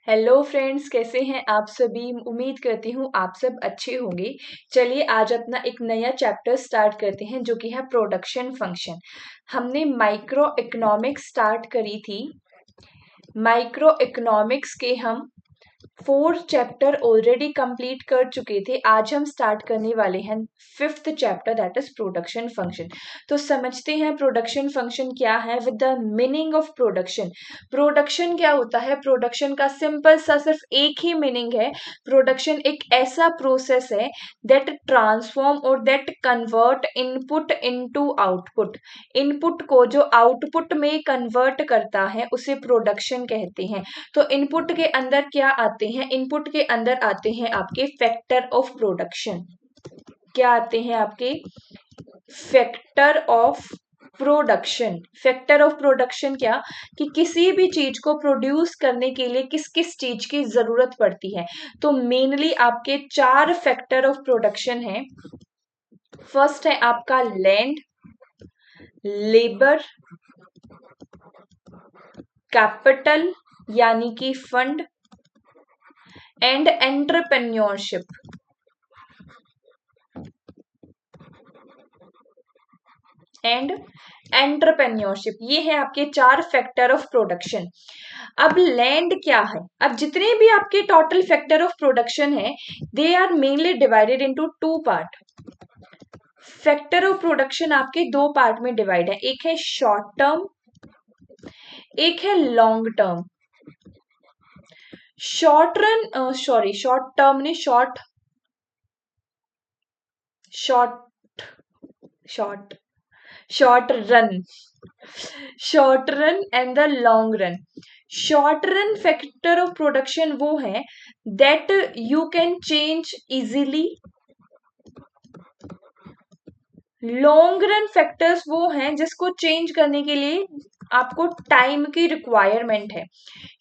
Hello friends, कैसे हैं आप सभी। उम्मीद करती हूँ आप सब अच्छे होंगे। चलिए आज अपना एक नया चैप्टर स्टार्ट करते हैं जो कि है प्रोडक्शन फंक्शन। हमने माइक्रो इकोनॉमिक्स स्टार्ट करी थी। माइक्रो इकोनॉमिक्स के हम 4 चैप्टर ऑलरेडी कंप्लीट कर चुके थे। आज हम स्टार्ट करने वाले हैं 5th chapter, that is production function. तो समझते हैं प्रोडक्शन फंक्शन क्या है with the meaning of production. Production क्या होता है? प्रोडक्शन का सिंपल सा सिर्फ एक ही मीनिंग है। प्रोडक्शन एक ऐसा प्रोसेस है दैट ट्रांसफॉर्म और that convert input into output. Input को जो आउटपुट में कन्वर्ट करता है उसे प्रोडक्शन कहते हैं। तो इनपुट के अंदर क्या आते हैं? इनपुट के अंदर आते हैं आपके फैक्टर ऑफ प्रोडक्शन। क्या आते हैं आपके? Factor of production. Factor of production क्या कि किसी भी चीज को प्रोड्यूस करने के लिए किस किस चीज की जरूरत पड़ती है। तो मेनली आपके 4 फैक्टर ऑफ प्रोडक्शन है। फर्स्ट है आपका लैंड, लेबर, कैपिटल यानी कि fund and entrepreneurship. And entrepreneurship, ये है आपके 4 फैक्टर ऑफ प्रोडक्शन। अब लैंड क्या है? अब जितने भी आपके टोटल फैक्टर ऑफ प्रोडक्शन है they are mainly divided into 2 part. Factor of production आपके 2 पार्ट में डिवाइड है, एक है शॉर्ट टर्म, एक है long term. Short run short term ने short short short short run, short run and the long run. Short run factor of production वो है that you can change easily. Long run factors वो हैं जिसको change करने के लिए आपको टाइम की रिक्वायरमेंट है।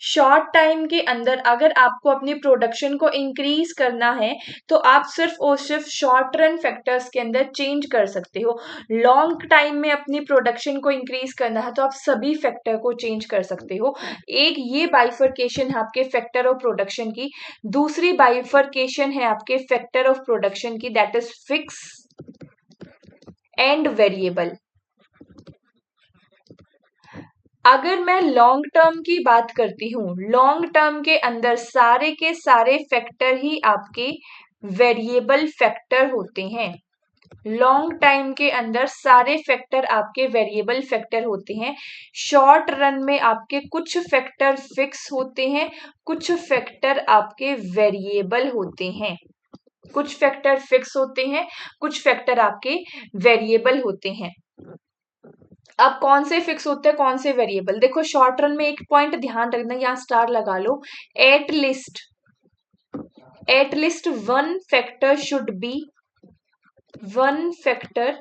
शॉर्ट टाइम के अंदर अगर आपको अपनी प्रोडक्शन को इंक्रीज करना है तो आप सिर्फ और सिर्फ शॉर्ट रन फैक्टर्स के अंदर चेंज कर सकते हो। लॉन्ग टाइम में अपनी प्रोडक्शन को इंक्रीज करना है तो आप सभी फैक्टर को चेंज कर सकते हो। एक ये बाइफर्केशन है आपके फैक्टर ऑफ प्रोडक्शन की। दूसरी बाइफर्केशन है आपके फैक्टर ऑफ प्रोडक्शन की, that is fix and variable. अगर मैं लॉन्ग टर्म की बात करती हूँ, लॉन्ग टर्म के अंदर सारे के सारे फैक्टर ही आपके वेरिएबल फैक्टर होते हैं। लॉन्ग टाइम के अंदर सारे फैक्टर आपके वेरिएबल फैक्टर होते हैं। शॉर्ट रन में आपके कुछ फैक्टर फिक्स होते हैं, कुछ फैक्टर आपके वेरिएबल होते हैं। कुछ फैक्टर फिक्स होते हैं, कुछ फैक्टर आपके वेरिएबल होते हैं। अब कौन से फिक्स होते हैं, कौन से वेरिएबल? देखो शॉर्ट रन में एक पॉइंट ध्यान रखना, यहाँ स्टार लगा लो। At least one factor should be, one factor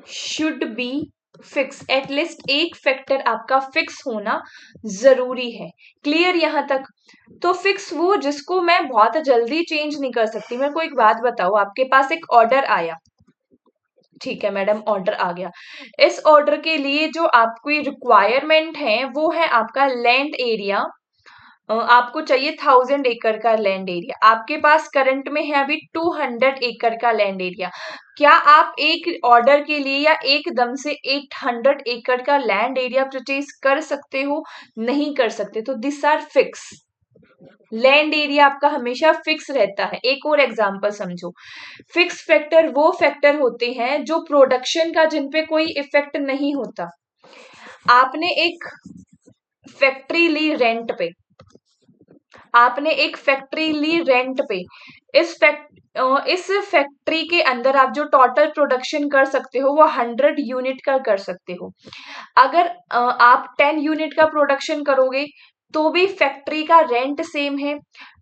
should be fix. At least एक फैक्टर आपका फिक्स होना जरूरी है। क्लियर यहां तक? तो फिक्स वो जिसको मैं बहुत जल्दी चेंज नहीं कर सकती। मेरे को एक बात बताओ, आपके पास एक ऑर्डर आया, ठीक है मैडम ऑर्डर आ गया। इस ऑर्डर के लिए जो आपकी रिक्वायरमेंट है वो है आपका लैंड एरिया। आपको चाहिए 1000 एकड़ का लैंड एरिया। आपके पास करंट में है अभी 200 एकड़ का लैंड एरिया। क्या आप एक ऑर्डर के लिए या एकदम से 800 एकड़ का लैंड एरिया परचेज कर सकते हो? नहीं कर सकते। तो this are fix. Land area आपका हमेशा फिक्स रहता है। एक और एग्जांपल समझो। फिक्स फैक्टर वो फैक्टर होते हैं जो प्रोडक्शन का, जिन पे कोई इफेक्ट नहीं होता। आपने एक फैक्ट्री ली रेंट पे, आपने एक फैक्ट्री ली रेंट पे। इस फैक्ट्री के अंदर आप जो टोटल प्रोडक्शन कर सकते हो वो 100 यूनिट का कर सकते हो। अगर आप 10 यूनिट का प्रोडक्शन करोगे तो भी फैक्ट्री का रेंट सेम है।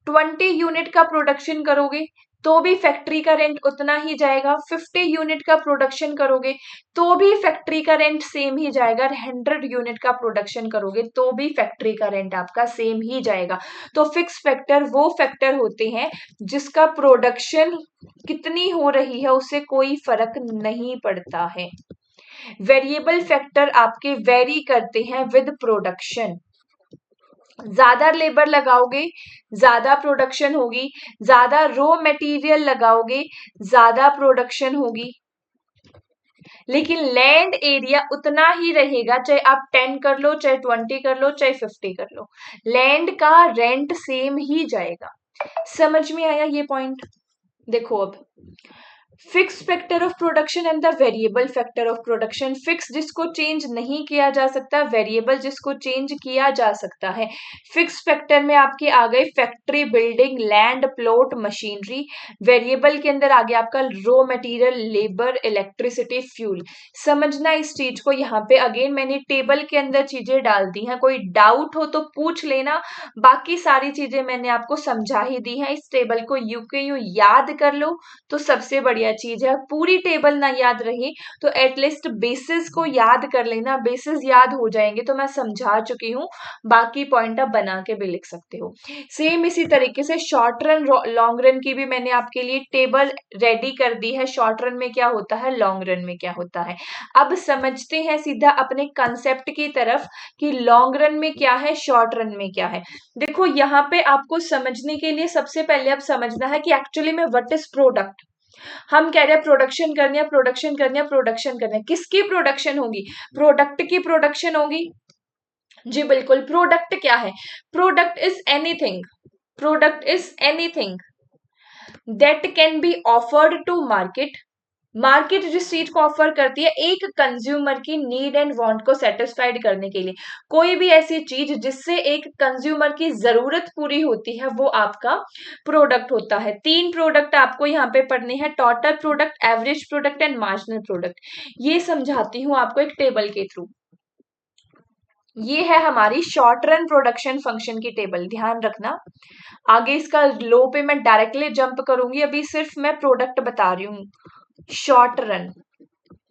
20 यूनिट का प्रोडक्शन करोगे तो भी फैक्ट्री का रेंट उतना ही जाएगा। 50 यूनिट का प्रोडक्शन करोगे तो भी फैक्ट्री का रेंट सेम ही जाएगा। 100 यूनिट का प्रोडक्शन करोगे तो भी फैक्ट्री का रेंट आपका सेम ही जाएगा। तो फिक्स फैक्टर वो फैक्टर होते हैं जिसका प्रोडक्शन कितनी हो रही है उससे कोई फर्क नहीं पड़ता है। वेरिएबल फैक्टर आपके वेरी करते हैं विद प्रोडक्शन। ज्यादा लेबर लगाओगे ज्यादा प्रोडक्शन होगी, ज्यादा रॉ मटेरियल लगाओगे ज्यादा प्रोडक्शन होगी। लेकिन लैंड एरिया उतना ही रहेगा, चाहे आप 10 कर लो, चाहे 20 कर लो, चाहे 50 कर लो, लैंड का रेंट सेम ही जाएगा। समझ में आया ये पॉइंट? देखो अब fix factor of production and the variable factor of production. Fix जिसको चेंज नहीं किया जा सकता, वेरिएबल जिसको चेंज किया जा सकता है। फिक्स फैक्टर में आपके आ गए factory, building, land, plot, machinery. Variable के अंदर आ गया आपका raw material, labour, electricity, fuel. समझना इस चीज को, यहाँ पे अगेन मैंने टेबल के अंदर चीजें डाल दी हैं, कोई डाउट हो तो पूछ लेना। बाकी सारी चीजें मैंने आपको समझा ही दी है। इस टेबल को यू के यू याद कर लो तो सबसे बढ़िया चीज है। पूरी टेबल ना याद रही तो एटलीस्ट बेसिस को याद कर लेना, बेसिस याद हो जाएंगे तो मैं समझा चुकी हूँ, बाकी पॉइंट आप बना के भी लिख सकते हो। सेम इसी तरीके से शॉर्ट रन लॉन्ग रन की भी मैंने आपके लिए टेबल रेडी कर दी है। शॉर्ट रन में क्या होता है, लॉन्ग रन में क्या होता है। अब समझते हैं सीधा अपने कंसेप्ट की तरफ कि लॉन्ग रन में क्या है, शॉर्ट रन में क्या है। देखो यहाँ पे आपको समझने के लिए सबसे पहले अब समझना है कि एक्चुअली में व्हाट इज प्रोडक्ट। हम कह रहे हैं प्रोडक्शन करनी है, प्रोडक्शन करनी है, प्रोडक्शन करनी है। किसकी प्रोडक्शन होगी, प्रोडक्ट की प्रोडक्शन होगी। जी बिल्कुल। प्रोडक्ट क्या है, product is anything, product is anything that can be offered to market. Market जिस चीज को ऑफर करती है एक कंज्यूमर की नीड एंड वांट को सेटिस्फाइड करने के लिए, कोई भी ऐसी चीज जिससे एक कंज्यूमर की जरूरत पूरी होती है वो आपका प्रोडक्ट होता है। 3 प्रोडक्ट आपको यहाँ पे पढ़ने हैं, total product, average product and marginal product. ये समझाती हूँ आपको एक टेबल के थ्रू। ये है हमारी शॉर्ट रन प्रोडक्शन फंक्शन की टेबल, ध्यान रखना। आगे इसका लो पे मैं डायरेक्टली जंप करूंगी, अभी सिर्फ मैं प्रोडक्ट बता रही हूँ। शॉर्ट रन,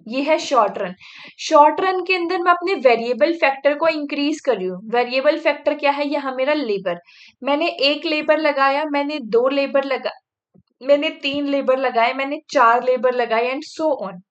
ये है शॉर्ट रन। शॉर्ट रन के अंदर मैं अपने वेरिएबल फैक्टर को इंक्रीज कर रही हूँ। वेरिएबल फैक्टर क्या है, यहाँ मेरा लेबर। मैंने 1 लेबर लगाया, मैंने 2 लेबर लगा, मैंने 3 लेबर लगाए, मैंने 4 लेबर लगाए एंड सो ऑन।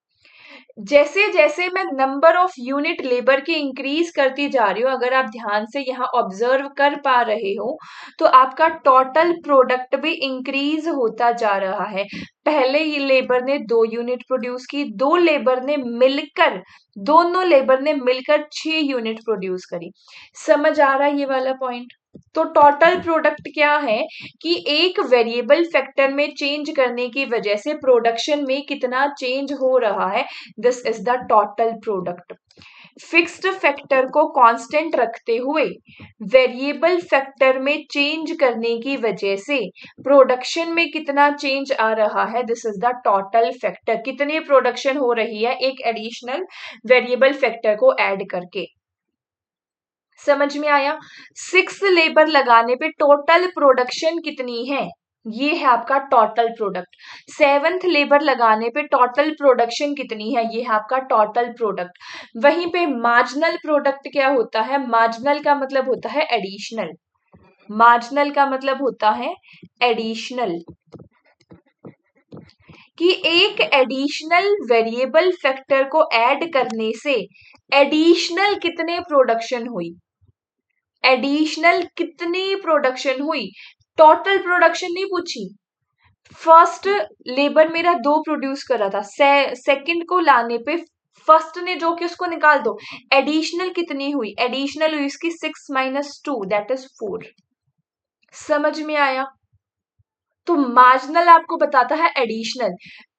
जैसे जैसे मैं नंबर ऑफ यूनिट लेबर की इंक्रीज करती जा रही हूँ, अगर आप ध्यान से यहाँ ऑब्जर्व कर पा रहे हो तो आपका टोटल प्रोडक्ट भी इंक्रीज होता जा रहा है। पहले ये लेबर ने 2 यूनिट प्रोड्यूस की, 2 लेबर ने मिलकर, दोनों लेबर ने मिलकर 6 यूनिट प्रोड्यूस करी। समझ आ रहा है ये वाला पॉइंट? तो टोटल प्रोडक्ट क्या है कि एक वेरिएबल फैक्टर में चेंज करने की वजह से प्रोडक्शन में कितना चेंज हो रहा है, this is the total product. Fixed factor को कांस्टेंट रखते हुए वेरिएबल फैक्टर में चेंज करने की वजह से प्रोडक्शन में कितना चेंज आ रहा है, this is the total factor. कितनी प्रोडक्शन हो रही है एक एडिशनल वेरिएबल फैक्टर को ऐड करके। समझ में आया? 6 लेबर लगाने पे टोटल प्रोडक्शन कितनी है, ये है आपका टोटल प्रोडक्ट। 7th लेबर लगाने पे टोटल प्रोडक्शन कितनी है, ये है आपका टोटल प्रोडक्ट। वहीं पे मार्जिनल प्रोडक्ट क्या होता है, मार्जिनल का मतलब होता है एडिशनल। मार्जिनल का मतलब होता है एडिशनल, कि एक एडिशनल वेरिएबल फैक्टर को ऐड करने से एडिशनल कितने प्रोडक्शन हुई, एडिशनल कितनी प्रोडक्शन हुई। टोटल प्रोडक्शन नहीं पूछी। फर्स्ट लेबर मेरा 2 प्रोड्यूस कर रहा था, सेकंड को लाने पे फर्स्ट ने जो कि उसको निकाल दो, एडिशनल कितनी हुई, एडिशनल हुई इसकी 6 - 2 दैट इज 4। समझ में आया? तो मार्जिनल आपको बताता है एडिशनल।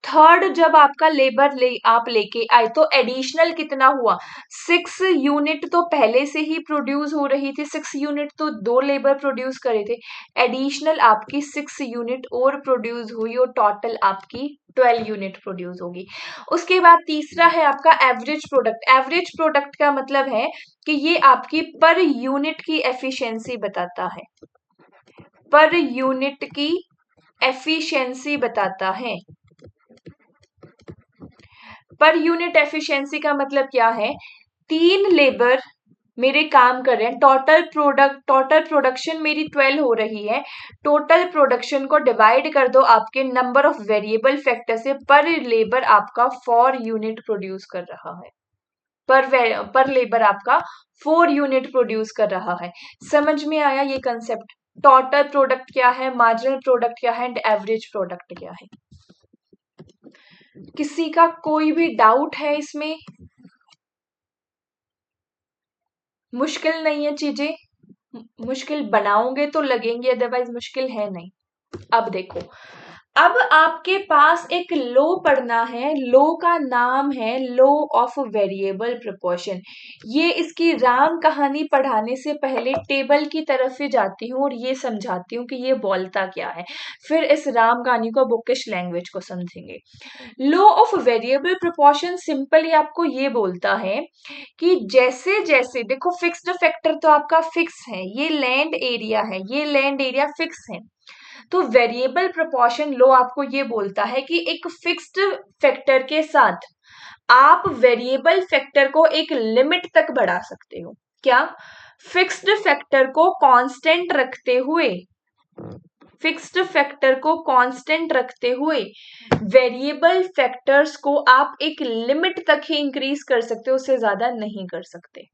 थर्ड जब आपका लेबर आप लेके आए तो एडिशनल कितना हुआ, 6 यूनिट तो पहले से ही प्रोड्यूस हो रही थी, 6 यूनिट तो 2 लेबर प्रोड्यूस करे थे, एडिशनल आपकी 6 यूनिट और प्रोड्यूस हुई और टोटल आपकी 12 यूनिट प्रोड्यूस होगी। उसके बाद तीसरा है आपका एवरेज प्रोडक्ट। एवरेज प्रोडक्ट का मतलब है कि ये आपकी पर यूनिट की एफिशिएंसी बताता है, पर यूनिट की एफिशिएंसी बताता है। पर यूनिट एफिशिएंसी का मतलब क्या है, 3 लेबर मेरे काम कर रहे हैं, टोटल प्रोडक्शन मेरी 12 हो रही है, टोटल प्रोडक्शन को डिवाइड कर दो आपके नंबर ऑफ वेरिएबल फैक्टर से, पर लेबर आपका 4 यूनिट प्रोड्यूस कर रहा है। पर लेबर आपका 4 यूनिट प्रोड्यूस कर रहा है। समझ में आया ये कंसेप्ट? टोटल प्रोडक्ट क्या है, मार्जिनल प्रोडक्ट क्या है एंड एवरेज प्रोडक्ट क्या है। किसी का कोई भी डाउट है इसमें? मुश्किल नहीं है चीजें, मुश्किल बनाओगे तो लगेंगे, अदरवाइज मुश्किल है नहीं। अब देखो, अब आपके पास एक लो पढ़ना है, लो का नाम है लॉ ऑफ वेरिएबल प्रोपोर्शन। ये इसकी राम कहानी पढ़ाने से पहले टेबल की तरफ से जाती हूँ और ये समझाती हूँ कि ये बोलता क्या है, फिर इस राम कहानी को बुकिश लैंग्वेज को समझेंगे। Law of variable proportion simply आपको ये बोलता है कि जैसे जैसे देखो, फिक्स्ड फैक्टर तो आपका फिक्स है, ये लैंड एरिया है, ये लैंड एरिया फिक्स है। तो वेरिएबल प्रोपोर्शन लॉ आपको ये बोलता है कि एक फिक्स्ड फैक्टर के साथ आप वेरिएबल फैक्टर को एक लिमिट तक बढ़ा सकते हो। क्या? फिक्स्ड फैक्टर को कांस्टेंट रखते हुए, फिक्स्ड फैक्टर को कांस्टेंट रखते हुए वेरिएबल फैक्टर्स को आप एक लिमिट तक ही इंक्रीज कर सकते हो, उससे ज्यादा नहीं कर सकते।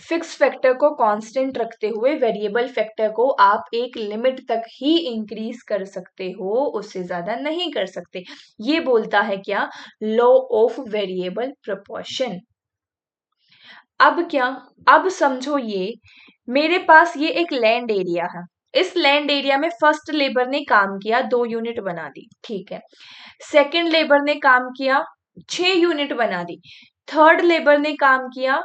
फिक्स फैक्टर को कांस्टेंट रखते हुए वेरिएबल फैक्टर को आप एक लिमिट तक ही इंक्रीज कर सकते हो, उससे ज्यादा नहीं कर सकते। ये बोलता है क्या? Law of variable proportion. अब क्या? अब समझो, ये मेरे पास ये एक लैंड एरिया है, इस लैंड एरिया में फर्स्ट लेबर ने काम किया, 2 यूनिट बना दी, ठीक है। सेकंड लेबर ने काम किया, 6 यूनिट बना दी। थर्ड लेबर ने काम किया,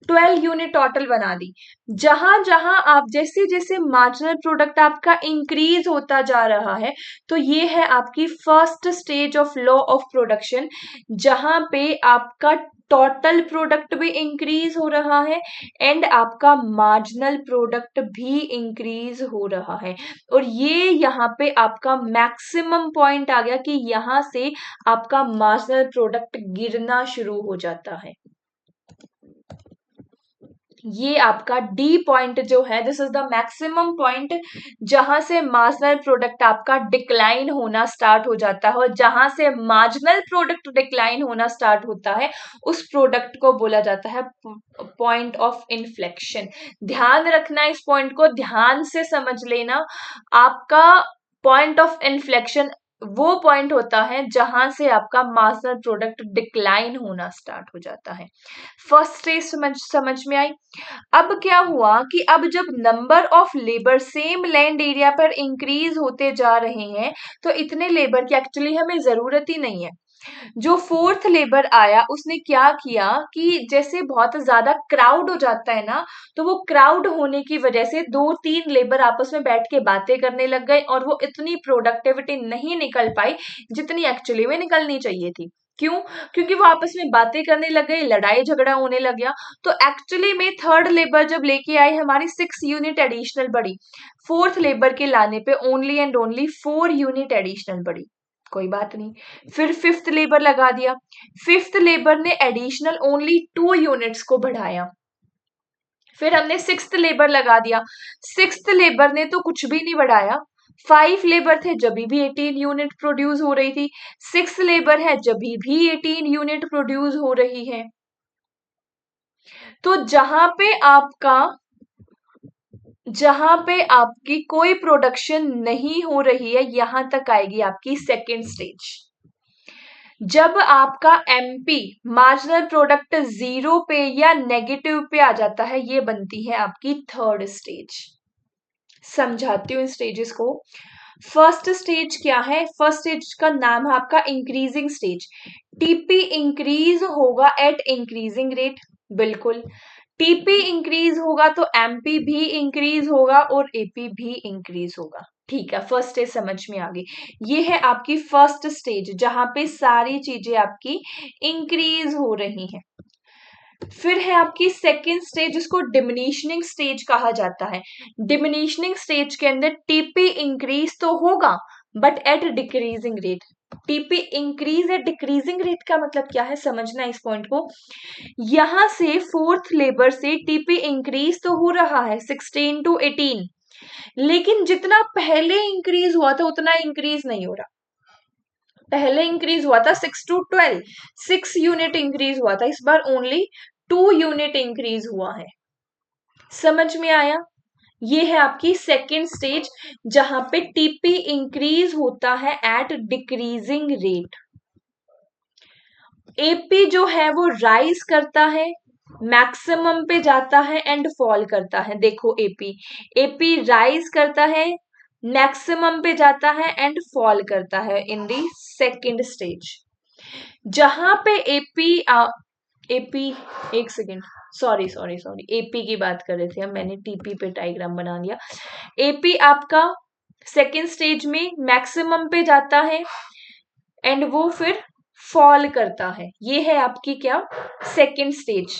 12 यूनिट टोटल बना दी। जहां जहां आप जैसे जैसे मार्जिनल प्रोडक्ट आपका इंक्रीज होता जा रहा है, तो ये है आपकी first stage of law of production, जहां पे आपका टोटल प्रोडक्ट भी इंक्रीज हो रहा है एंड आपका मार्जिनल प्रोडक्ट भी इंक्रीज हो रहा है। और ये यहाँ पे आपका मैक्सिमम पॉइंट आ गया कि यहाँ से आपका मार्जिनल प्रोडक्ट गिरना शुरू हो जाता है। ये आपका डी पॉइंट जो है, this is the maximum point, जहां से मार्जिनल प्रोडक्ट आपका डिक्लाइन होना स्टार्ट हो जाता है। और जहां से मार्जिनल प्रोडक्ट डिक्लाइन होना स्टार्ट होता है, उस प्रोडक्ट को बोला जाता है पॉइंट ऑफ इन्फ्लेक्शन। ध्यान रखना, इस पॉइंट को ध्यान से समझ लेना। आपका पॉइंट ऑफ इन्फ्लेक्शन वो पॉइंट होता है जहां से आपका मार्जिनल प्रोडक्ट डिक्लाइन होना स्टार्ट हो जाता है। फर्स्ट स्टेज समझ में आई? अब क्या हुआ कि अब जब number of labour same land area पर इंक्रीज होते जा रहे हैं, तो इतने लेबर की एक्चुअली हमें जरूरत ही नहीं है। जो फोर्थ लेबर आया, उसने क्या किया कि जैसे बहुत ज्यादा क्राउड हो जाता है ना, तो वो क्राउड होने की वजह से 2-3 लेबर आपस में बैठ के बातें करने लग गए और वो इतनी प्रोडक्टिविटी नहीं निकल पाई जितनी एक्चुअली में निकलनी चाहिए थी। क्यों? क्योंकि वो आपस में बातें करने लग गए, लड़ाई झगड़ा होने लग गया। तो एक्चुअली में थर्ड लेबर जब लेके आई, हमारी 6 यूनिट एडिशनल बढ़ी। फोर्थ लेबर के लाने पे only and only 4 unit additional बढ़ी। कोई बात नहीं, फिर फिफ्थ लेबर लगा दिया। फिफ्थ लेबर ने एडिशनल ओनली 2 यूनिट्स को बढ़ाया। फिर हमने सिक्स्थ लेबर लगा दिया। सिक्स्थ लेबर ने तो कुछ भी नहीं बढ़ाया। 5 लेबर थे जब भी 18 यूनिट प्रोड्यूस हो रही थी। 6 लेबर है जब भी 18 यूनिट प्रोड्यूस हो रही है। तो जहां पे आपकी कोई प्रोडक्शन नहीं हो रही है, यहां तक आएगी आपकी सेकेंड स्टेज। जब आपका एमपी मार्जिनल प्रोडक्ट 0 पे या नेगेटिव पे आ जाता है, ये बनती है आपकी थर्ड स्टेज। समझाती हूँ इन स्टेजेस को। फर्स्ट स्टेज क्या है? फर्स्ट स्टेज का नाम है आपका इंक्रीजिंग स्टेज। टीपी इंक्रीज होगा एट इंक्रीजिंग रेट, बिल्कुल। टीपी इंक्रीज होगा तो एमपी भी इंक्रीज होगा और एपी भी इंक्रीज होगा। ठीक है, फर्स्ट स्टेज समझ में आ गई। ये है आपकी फर्स्ट स्टेज, जहां पे सारी चीजें आपकी इंक्रीज हो रही हैं। फिर है आपकी सेकेंड स्टेज, जिसको डिमिनिशनिंग स्टेज कहा जाता है। डिमिनिशनिंग स्टेज के अंदर टीपी इंक्रीज तो होगा but at decreasing rate. TP increase at decreasing rate का मतलब क्या है, समझना इस पॉइंट को। यहां से फोर्थ लेबर से टीपी इंक्रीज तो हो रहा है 16 to 18, लेकिन जितना पहले इंक्रीज हुआ था उतना इंक्रीज नहीं हो रहा। पहले इंक्रीज हुआ था 6 to 12, 6 यूनिट इंक्रीज हुआ था, इस बार ओनली 2 यूनिट इंक्रीज हुआ है। समझ में आया? ये है आपकी सेकेंड स्टेज, जहां पे टीपी इंक्रीज होता है एट डिक्रीजिंग रेट। एपी जो है वो राइज करता है, मैक्सिमम पे जाता है एंड फॉल करता है। देखो एपी, एपी राइज करता है, मैक्सिमम पे जाता है एंड फॉल करता है इन दी सेकेंड स्टेज। जहां पे एपी एपी, एक second, sorry sorry sorry, AP की बात कर रहे थे हम, मैंने टीपी पे डायग्राम बना लिया। एपी आपका सेकेंड स्टेज में मैक्सिमम पे जाता है एंड वो फिर फॉल करता है। ये है आपकी क्या, सेकेंड स्टेज।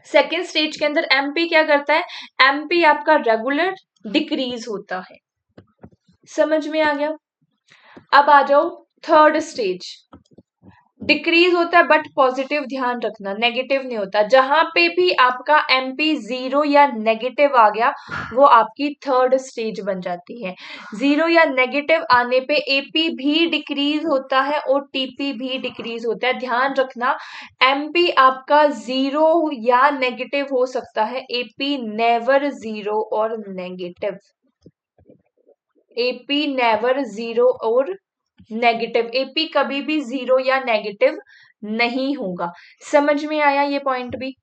सेकेंड स्टेज के अंदर एमपी क्या करता है, एमपी आपका रेगुलर डिक्रीज होता है। समझ में आ गया? अब आ जाओ थर्ड स्टेज। डिक्रीज होता है बट पॉजिटिव, ध्यान रखना, नेगेटिव नहीं होता। जहां पे भी आपका एमपी 0 या नेगेटिव आ गया, वो आपकी थर्ड स्टेज बन जाती है। 0 या नेगेटिव आने पे एपी भी डिक्रीज होता है और टीपी भी डिक्रीज होता है। ध्यान रखना, एमपी आपका 0 या नेगेटिव हो सकता है, एपी नेवर 0 और नेगेटिव। एपी नेवर 0 और नेगेटिव, एपी कभी भी 0 या नेगेटिव नहीं होगा। समझ में आया ये पॉइंट भी?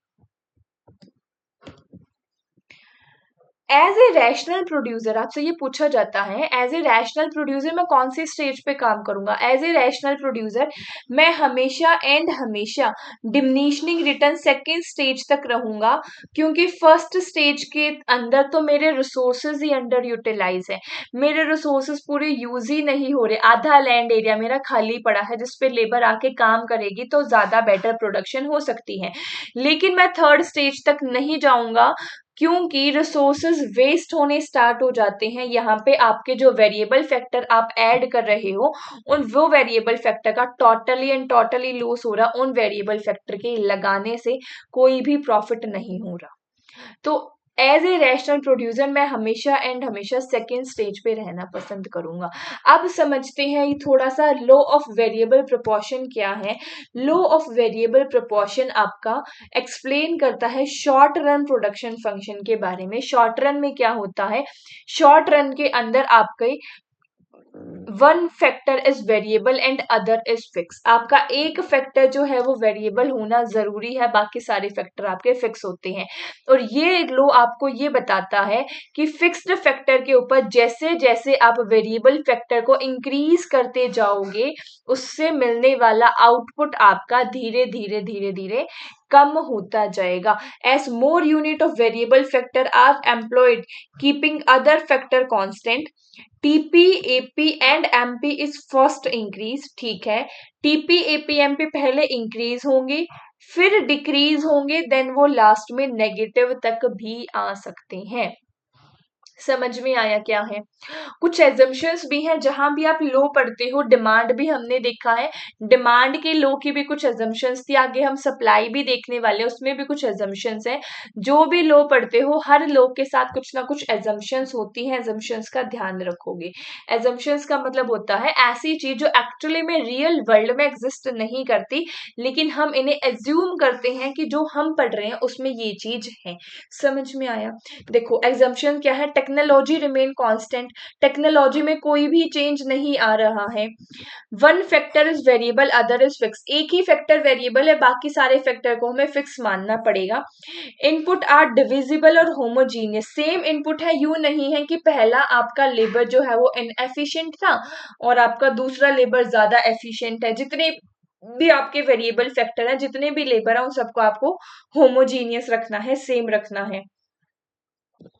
एज ए रैशनल प्रोड्यूसर आपसे ये पूछा जाता है, एज ए रैशनल प्रोड्यूसर मैं कौन सी स्टेज पे काम करूंगा? एज ए रैशनल प्रोड्यूसर मैं हमेशा एंड हमेशा डिमिनिशनिंग रिटर्न सेकेंड स्टेज तक रहूंगा, क्योंकि फर्स्ट स्टेज के अंदर तो मेरे रिसोर्सेज ही अंडर यूटिलाइज है, मेरे रिसोर्सेज पूरे यूज ही नहीं हो रहे। आधा लैंड एरिया मेरा खाली पड़ा है जिसपे लेबर आके काम करेगी तो ज्यादा बेटर प्रोडक्शन हो सकती है। लेकिन मैं थर्ड स्टेज तक नहीं जाऊंगा, क्योंकि रिसोर्सेज वेस्ट होने स्टार्ट हो जाते हैं। यहाँ पे आपके जो वेरिएबल फैक्टर आप ऐड कर रहे हो, उन वो वेरिएबल फैक्टर का टोटली एंड टोटली लॉस हो रहा, उन वेरिएबल फैक्टर के लगाने से कोई भी प्रॉफिट नहीं हो रहा। तो एज ए रैशनल प्रोड्यूसर मैं हमेशा एंड हमेशा सेकेंड स्टेज पे रहना पसंद करूंगा। अब समझते हैं ये थोड़ा सा लॉ ऑफ वेरिएबल प्रोपोर्शन क्या है। लॉ ऑफ वेरिएबल प्रोपोर्शन आपका एक्सप्लेन करता है शॉर्ट रन प्रोडक्शन फंक्शन के बारे में। शॉर्ट रन में क्या होता है, शॉर्ट रन के अंदर आपके one factor is variable and other is fix. आपका एक फैक्टर जो है वो वेरिएबल होना जरूरी है, बाकी सारे फैक्टर आपके फिक्स होते हैं। और ये लो आपको ये बताता है कि फिक्स्ड फैक्टर के ऊपर जैसे जैसे आप वेरिएबल फैक्टर को इंक्रीज करते जाओगे, उससे मिलने वाला आउटपुट आपका धीरे धीरे धीरे धीरे कम होता जाएगा। As more unit of variable factor are employed keeping other factor constant, TP AP and MP is first increase. ठीक है, टीपी एपी एमपी पहले इंक्रीज होंगे, फिर डिक्रीज होंगे, देन वो लास्ट में नेगेटिव तक भी आ सकते हैं। समझ में आया क्या है? कुछ एजम्पशंस भी हैं, जहां भी आप लो पढ़ते हो, डिमांड भी हमने देखा है, डिमांड के लो की भी कुछ एजम्पशंस थी, आगे हम सप्लाई भी देखने वाले, उसमें भी कुछ एजम्पशंस हैं। जो भी लो पढ़ते हो, हर लो के साथ कुछ ना कुछ एजम्पशंस होती हैं, एजम्पशंस का ध्यान रखोगे। एजम्पशंस का मतलब होता है ऐसी चीज जो एक्चुअली में रियल वर्ल्ड में एग्जिस्ट नहीं करती, लेकिन हम इन्हें एज्यूम करते हैं कि जो हम पढ़ रहे हैं उसमें ये चीज है। समझ में आया? देखो एग्जम्पशन क्या है, टेक्नोलॉजी रिमेन कांस्टेंट, टेक्नोलॉजी में कोई भी चेंज नहीं आ रहा है। One factor is variable other is fix, एक ही फैक्टर वेरिएबल है, बाकी सारे फैक्टर को हमें फिक्स मानना पड़ेगा। इनपुट आर डिविजिबल और होमोजीनियस, सेम इनपुट है, यू नहीं है कि पहला आपका लेबर जो है वो इनएफिशिएंट था और आपका दूसरा लेबर ज्यादा एफिशिएंट है। जितने भी आपके वेरिएबल फैक्टर है, जितने भी लेबर है, उन सबको आपको होमोजीनियस रखना है, सेम रखना है।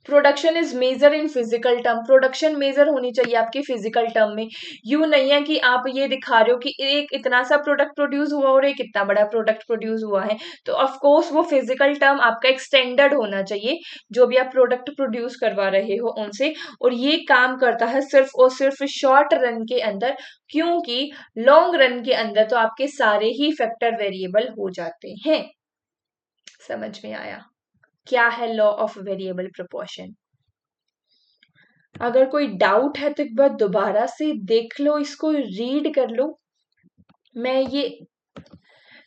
Production is measure in physical term, production measure होनी चाहिए आपकी फिजिकल टर्म में। यू नहीं है कि आप ये दिखा रहे हो कि एक इतना सा प्रोडक्ट प्रोड्यूस हुआ और एक इतना बड़ा प्रोडक्ट प्रोड्यूस हुआ है, तो ऑफ कोर्स वो फिजिकल टर्म आपका एक स्टैंडर्ड होना चाहिए जो भी आप प्रोडक्ट प्रोड्यूस करवा रहे हो उनसे। और ये काम करता है सिर्फ और सिर्फ शॉर्ट रन के अंदर, क्योंकि लॉन्ग रन के अंदर तो आपके सारे ही फैक्टर वेरिएबल हो जाते हैं। समझ में आया क्या है लॉ ऑफ वेरिएबल प्रोपोर्शन? अगर कोई डाउट है तो एक बार दोबारा से देख लो, इसको रीड कर लो। मैं ये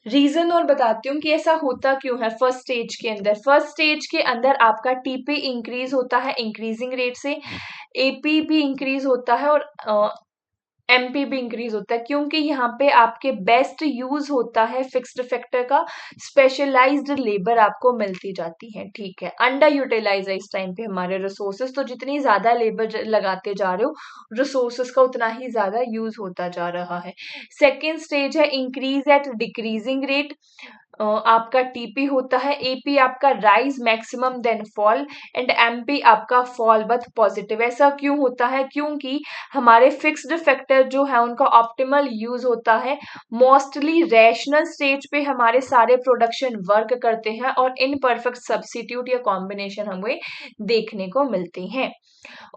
रीजन और बताती हूँ कि ऐसा होता क्यों है। फर्स्ट स्टेज के अंदर आपका टीपी इंक्रीज होता है इंक्रीजिंग रेट से, एपी भी इंक्रीज होता है और एमपी भी इंक्रीज होता है, क्योंकि यहाँ पे आपके बेस्ट यूज होता है फिक्स्ड फैक्टर का, स्पेशलाइज्ड लेबर आपको मिलती जाती है। ठीक है, अंडर यूटिलाइज है इस टाइम पे हमारे रिसोर्सेज, तो जितनी ज्यादा लेबर लगाते जा रहे हो रिसोर्सेज का उतना ही ज्यादा यूज होता जा रहा है। सेकेंड स्टेज है इंक्रीज एट डिक्रीजिंग रेट। आपका टीपी होता है, एपी आपका rise maximum then fall, and MP आपका फॉल बट पॉजिटिव। ऐसा क्यों होता है? क्योंकि हमारे फिक्स्ड फैक्टर जो है उनका ऑप्टिमल यूज होता है। मोस्टली रैशनल स्टेज पे हमारे सारे प्रोडक्शन वर्क करते हैं और इन परफेक्ट सब्सिट्यूट या कॉम्बिनेशन हमें देखने को मिलते हैं।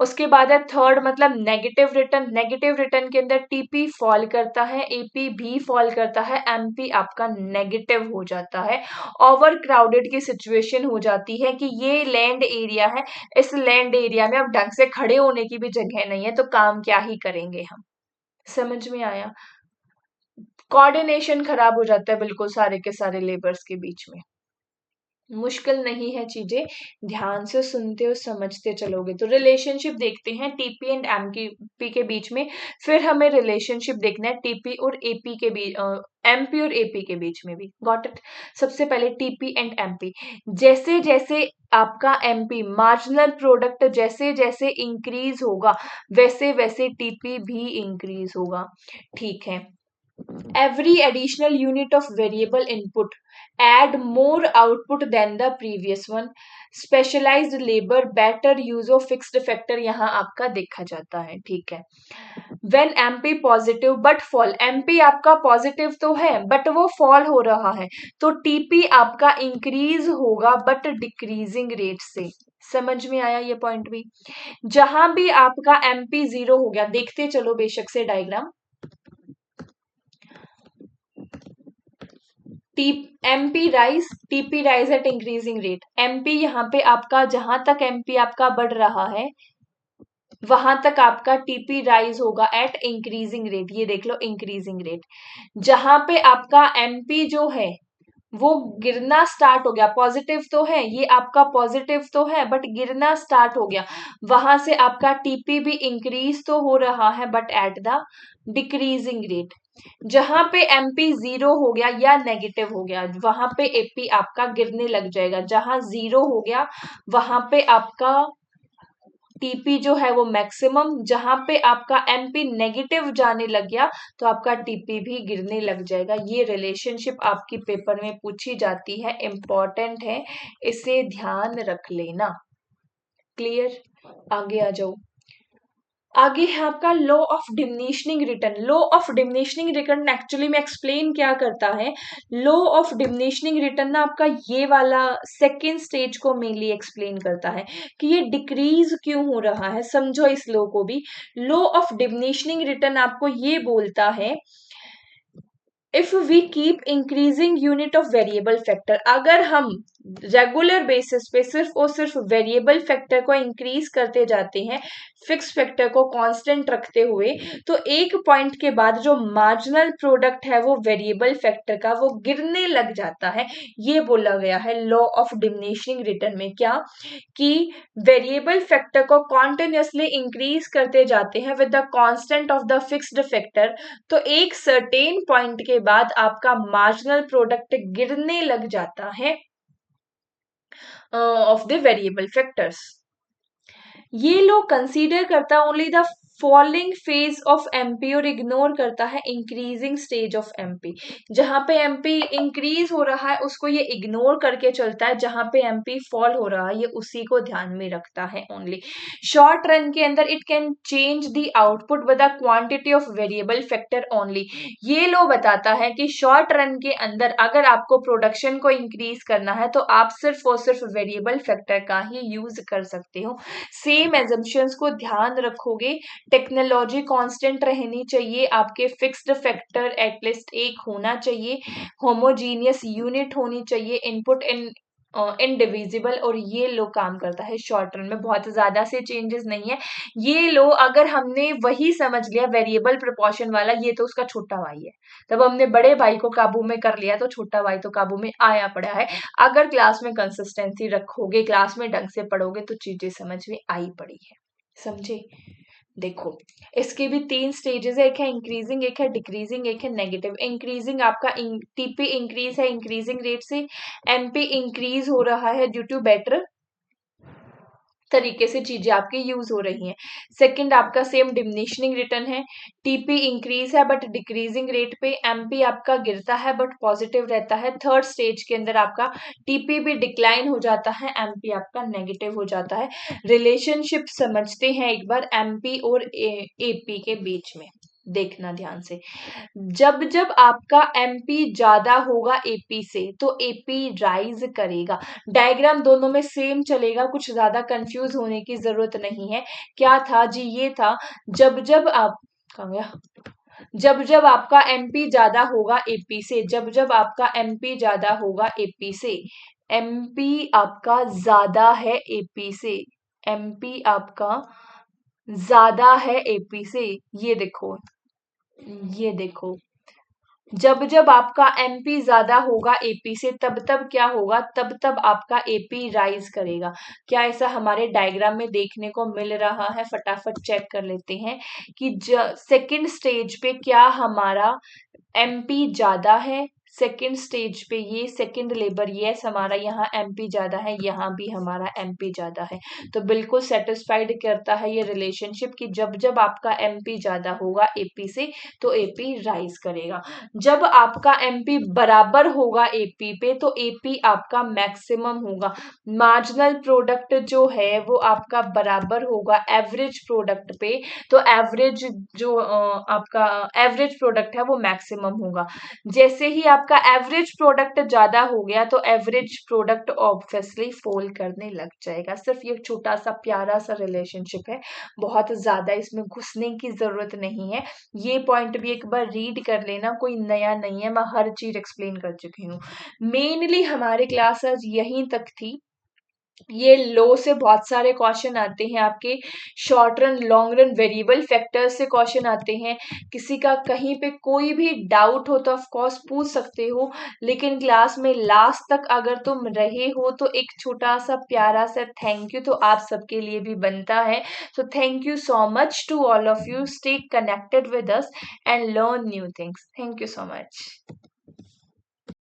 उसके बाद है थर्ड मतलब नेगेटिव रिटर्न। नेगेटिव रिटर्न के अंदर टीपी फॉल करता है, एपी भी फॉल करता है, एमपी आपका नेगेटिव हो जाता है। ओवर क्राउडेड की सिचुएशन हो जाती है कि ये लैंड एरिया है, इस लैंड एरिया में अब ढंग से खड़े होने की भी जगह नहीं है, तो काम क्या ही करेंगे हम। समझ में आया? कोऑर्डिनेशन खराब हो जाता है बिल्कुल सारे के सारे लेबर्स के बीच में। मुश्किल नहीं है चीजें, ध्यान से सुनते और समझते चलोगे तो। रिलेशनशिप देखते हैं टीपी एंड एमपी के बीच में, फिर हमें रिलेशनशिप देखना है टीपी और एपी के बीच, एमपी और एपी के बीच में भी। Got it? सबसे पहले टीपी एंड एमपी। जैसे जैसे आपका एमपी मार्जिनल प्रोडक्ट जैसे जैसे इंक्रीज होगा वैसे वैसे टीपी भी इंक्रीज होगा। ठीक है। Every additional unit of variable input add more output than the previous one. Specialized labor, better use of fixed factor यहाँ आपका देखा जाता है। ठीक है। When MP positive but fall, MP आपका पॉजिटिव तो है बट वो फॉल हो रहा है, तो TP आपका इंक्रीज होगा बट डिक्रीजिंग रेट से। समझ में आया ये पॉइंट भी? जहां भी आपका MP 0 हो गया, देखते चलो बेशक से diagram. MP rise, TP rise at increasing rate. MP यहाँ पे आपका जहां तक एमपी आपका बढ़ रहा है वहां तक आपका टीपी राइज होगा एट इंक्रीजिंग रेट। ये देख लो इंक्रीजिंग रेट। जहां पे आपका एमपी जो है वो गिरना स्टार्ट हो गया, पॉजिटिव तो है, ये आपका पॉजिटिव तो है बट गिरना स्टार्ट हो गया, वहां से आपका टीपी भी इंक्रीज तो हो रहा है but at the decreasing rate. जहां पे एमपी 0 हो गया या नेगेटिव हो गया वहां पे एपी आपका गिरने लग जाएगा। जहां 0 हो गया वहां पे आपका टीपी जो है वो मैक्सिमम, जहां पे आपका एमपी नेगेटिव जाने लग गया तो आपका टीपी भी गिरने लग जाएगा। ये रिलेशनशिप आपकी पेपर में पूछी जाती है, इंपॉर्टेंट है, इसे ध्यान रख लेना। क्लियर? आगे आ जाओ। आगे है आपका law of diminishing return. Law of diminishing return actually में एक्सप्लेन क्या करता है? लॉ ऑफ डिमिनिशिंग रिटर्न ना आपका ये वाला सेकेंड स्टेज को मेनली एक्सप्लेन करता है कि ये डिक्रीज क्यों हो रहा है। समझो इस लॉ को भी। लॉ ऑफ डिमिनिशिंग रिटर्न आपको ये बोलता है if we keep increasing unit of variable factor, अगर हम रेगुलर बेसिस पे सिर्फ और सिर्फ वेरिएबल फैक्टर को इंक्रीज करते जाते हैं फिक्स फैक्टर को कांस्टेंट रखते हुए, तो एक पॉइंट के बाद जो मार्जिनल प्रोडक्ट है वो वेरिएबल फैक्टर का वो गिरने लग जाता है। ये बोला गया है लॉ ऑफ डिमिनिशिंग रिटर्न में। क्या? कि वेरिएबल फैक्टर को कॉन्टिन्यूसली इंक्रीज करते जाते हैं with the constant of the fixed factor, तो एक सर्टेन पॉइंट के बाद आपका मार्जिनल प्रोडक्ट गिरने लग जाता है ऑफ द वेरिएबल फैक्टर्स। ये लोग कंसीडर करता only the falling phase of MP और इग्नोर करता है इंक्रीजिंग स्टेज ऑफ एमपी। जहां पे एमपी इंक्रीज हो रहा है उसको ये इग्नोर करके चलता है, जहां पे एमपी फॉल हो रहा है ये उसी को ध्यान में रखता है ओनली। शॉर्ट रन के अंदर it can change the output with the quantity of variable factor only. ये लो बताता है कि शॉर्ट रन के अंदर अगर आपको प्रोडक्शन को इंक्रीज करना है तो आप सिर्फ और सिर्फ वेरिएबल फैक्टर का ही यूज कर सकते हो। सेम एजम्पशंस को ध्यान रखोगे, टेक्नोलॉजी कांस्टेंट रहनी चाहिए, आपके फिक्स्ड फैक्टर एटलीस्ट एक होना चाहिए, होमोजीनियस यूनिट होनी चाहिए, इनपुट इन इनडिविजिबल, और ये लो काम करता है शॉर्ट रन में, बहुत ज्यादा से चेंजेस नहीं है। ये लो अगर हमने वही समझ लिया वेरिएबल प्रोपोर्शन वाला, ये तो उसका छोटा भाई है, तब हमने बड़े भाई को काबू में कर लिया तो छोटा भाई तो काबू में आया पड़ा है। अगर क्लास में कंसिस्टेंसी रखोगे, क्लास में ढंग से पढ़ोगे तो चीजें समझ में आई पड़ी है, समझे। देखो, इसके भी 3 स्टेजेस है, एक है इंक्रीजिंग, एक है डिक्रीजिंग, एक है नेगेटिव। इंक्रीजिंग आपका टीपी इंक्रीज है इंक्रीजिंग रेट से, एमपी इंक्रीज हो रहा है ड्यू टू बेटर तरीके से चीजें आपकी यूज हो रही हैं। सेकंड आपका सेम डिमिनिशिंग रिटर्न है, टीपी इंक्रीज है बट डिक्रीजिंग रेट पे, एमपी आपका गिरता है बट पॉजिटिव रहता है। थर्ड स्टेज के अंदर आपका टीपी भी डिक्लाइन हो जाता है, एमपी आपका नेगेटिव हो जाता है। रिलेशनशिप समझते हैं एक बार एमपी और एपी के बीच में, देखना ध्यान से। जब जब आपका एमपी ज्यादा होगा एपी से तो एपी राइज करेगा। डायग्राम दोनों में सेम चलेगा, कुछ ज्यादा कंफ्यूज होने की जरूरत नहीं है। क्या था जी, ये था जब जब आप, कहाँ गया, जब जब आपका एमपी ज्यादा होगा एपी से, जब जब आपका एमपी ज्यादा होगा एपी से, एमपी आपका ज्यादा है एपी से, एमपी आपका ज्यादा है एपी से, ये देखो, ये देखो, जब जब आपका एमपी ज्यादा होगा एपी से तब तब क्या होगा, तब तब आपका एपी राइज करेगा। क्या ऐसा हमारे डायग्राम में देखने को मिल रहा है? फटाफट चेक कर लेते हैं कि सेकंड स्टेज पे क्या हमारा एमपी ज्यादा है। सेकंड स्टेज पे ये सेकंड लेबर, यस हमारा यहाँ एमपी ज्यादा है, यहाँ भी हमारा एमपी ज्यादा है। तो बिल्कुल सेटिस्फाइड करता है ये रिलेशनशिप कि जब जब आपका एमपी ज्यादा होगा एपी से तो एपी राइज करेगा। जब आपका एमपी बराबर होगा एपी पे तो एपी आपका मैक्सिमम होगा। मार्जिनल प्रोडक्ट जो है वो आपका बराबर होगा एवरेज प्रोडक्ट पे, तो एवरेज जो आपका एवरेज प्रोडक्ट है वो मैक्सिमम होगा। जैसे ही आपका एवरेज प्रोडक्ट ज्यादा हो गया तो एवरेज प्रोडक्ट ऑब्वियसली फॉल करने लग जाएगा। सिर्फ ये छोटा सा प्यारा सा रिलेशनशिप है, बहुत ज्यादा इसमें घुसने की जरूरत नहीं है। ये पॉइंट भी एक बार रीड कर लेना, कोई नया नहीं है, मैं हर चीज एक्सप्लेन कर चुकी हूँ। मेनली हमारी क्लासेस यहीं तक थी। ये लो से बहुत सारे क्वेश्चन आते हैं आपके, short run long run variable factors से क्वेश्चन आते हैं। किसी का कहीं पे कोई भी डाउट हो तो ऑफ कोर्स पूछ सकते हो, लेकिन क्लास में लास्ट तक अगर तुम रहे हो तो एक छोटा सा प्यारा सा थैंक यू तो आप सबके लिए भी बनता है। So thank you so much to all of you, stay connected with us and learn new things. Thank you so much.